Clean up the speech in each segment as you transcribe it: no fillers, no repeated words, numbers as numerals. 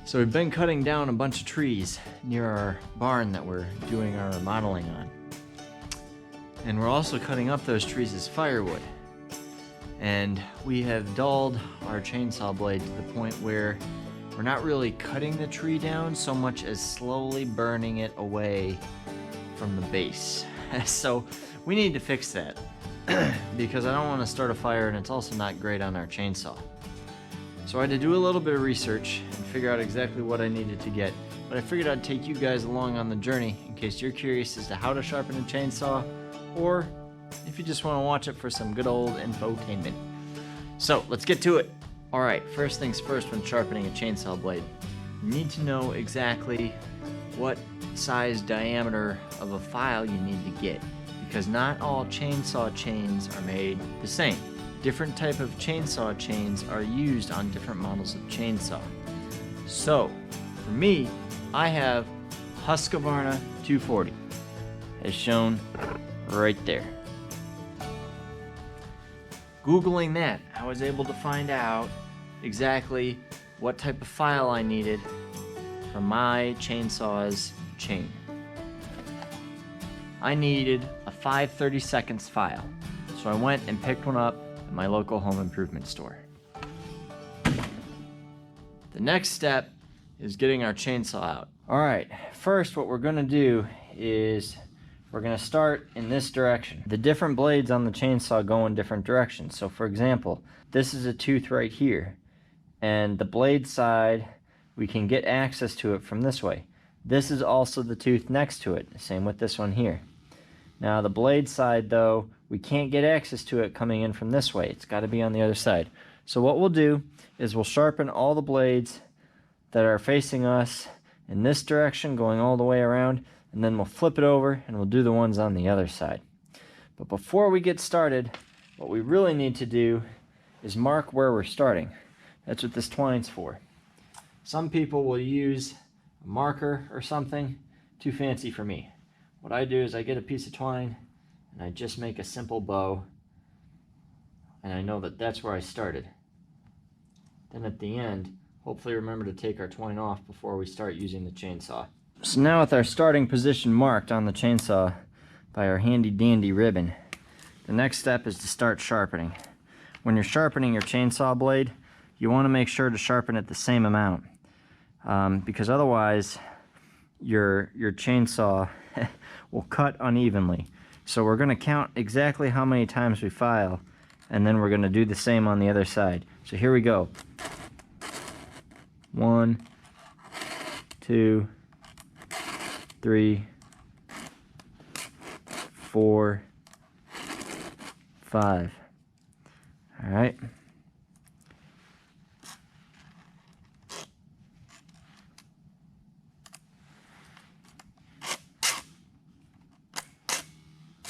So we've been cutting down a bunch of trees near our barn that we're doing our remodeling on. And we're also cutting up those trees as firewood. And we have dulled our chainsaw blade to the point where we're not really cutting the tree down so much as slowly burning it away from the base. So we need to fix that because I don't want to start a fire, and it's also not great on our chainsaw. So I had to do a little bit of research and figure out exactly what I needed to get. But I figured I'd take you guys along on the journey in case you're curious as to how to sharpen a chainsaw, or if you just want to watch it for some good old infotainment. So let's get to it. Alright, first things first when sharpening a chainsaw blade. You need to know exactly what size diameter of a file you need to get, because not all chainsaw chains are made the same. Different type of chainsaw chains are used on different models of chainsaw. So, for me, I have Husqvarna 240, as shown right there. Googling that, I was able to find out exactly what type of file I needed for my chainsaw's chain. I needed a 5/32 file, so I went and picked one up at my local home improvement store. The next step is getting our chainsaw out. Alright, first what we're going to do is we're going to start in this direction. The different blades on the chainsaw go in different directions. So for example, this is a tooth right here, and the blade side, we can get access to it from this way. This is also the tooth next to it, same with this one here. Now the blade side though, we can't get access to it coming in from this way. It's got to be on the other side. So what we'll do is we'll sharpen all the blades that are facing us in this direction, going all the way around, and then we'll flip it over and we'll do the ones on the other side. But before we get started, what we really need to do is mark where we're starting. That's what this twine's for. Some people will use a marker or something. Too fancy for me. What I do is I get a piece of twine and I just make a simple bow, and I know that that's where I started. Then at the end, hopefully remember to take our twine off before we start using the chainsaw. So now with our starting position marked on the chainsaw by our handy dandy ribbon, the next step is to start sharpening. When you're sharpening your chainsaw blade, you want to make sure to sharpen it the same amount, because otherwise your chainsaw will cut unevenly. So we're going to count exactly how many times we file, and then we're going to do the same on the other side. So here we go. 1, 2, 3, 4, 5. All right.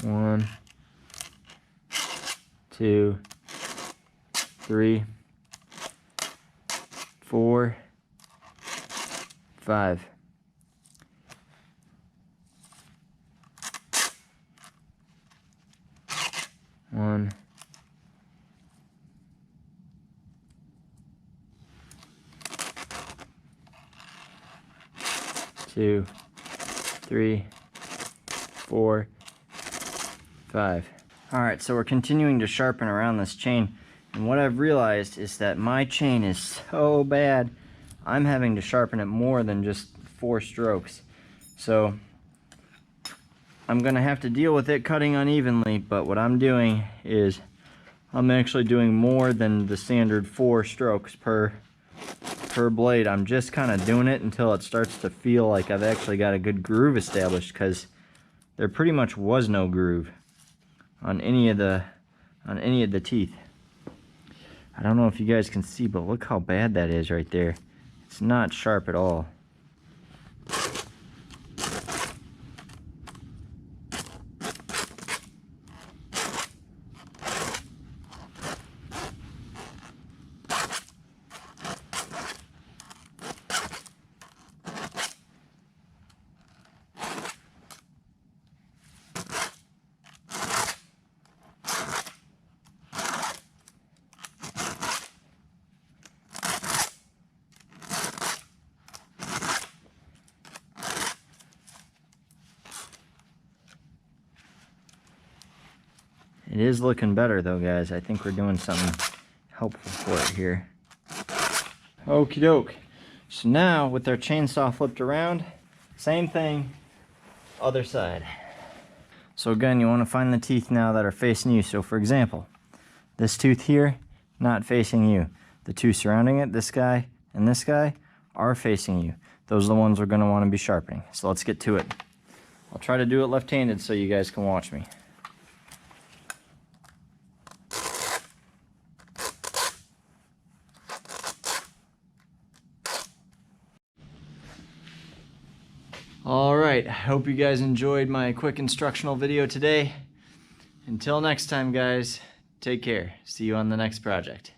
One, 2, 3, 4, 5. One, 2, 3, 4, 5. Alright, so we're continuing to sharpen around this chain, and what I've realized is that my chain is so bad, I'm having to sharpen it more than just 4 strokes. So I'm going to have to deal with it cutting unevenly, but what I'm doing is I'm actually doing more than the standard 4 strokes per blade. I'm just kind of doing it until it starts to feel like I've actually got a good groove established, because there pretty much was no groove on any of the teeth. I don't know if you guys can see, but look how bad that is right there. It's not sharp at all. It is looking better though, guys. I think we're doing something helpful for it here. Okie doke. So now with our chainsaw flipped around, same thing, other side. So again, you want to find the teeth now that are facing you. So for example, this tooth here, not facing you. The two surrounding it, this guy and this guy, are facing you. Those are the ones we're going to want to be sharpening. So let's get to it. I'll try to do it left-handed so you guys can watch me. Alright, I hope you guys enjoyed my quick instructional video today. Until next time, guys, take care. See you on the next project.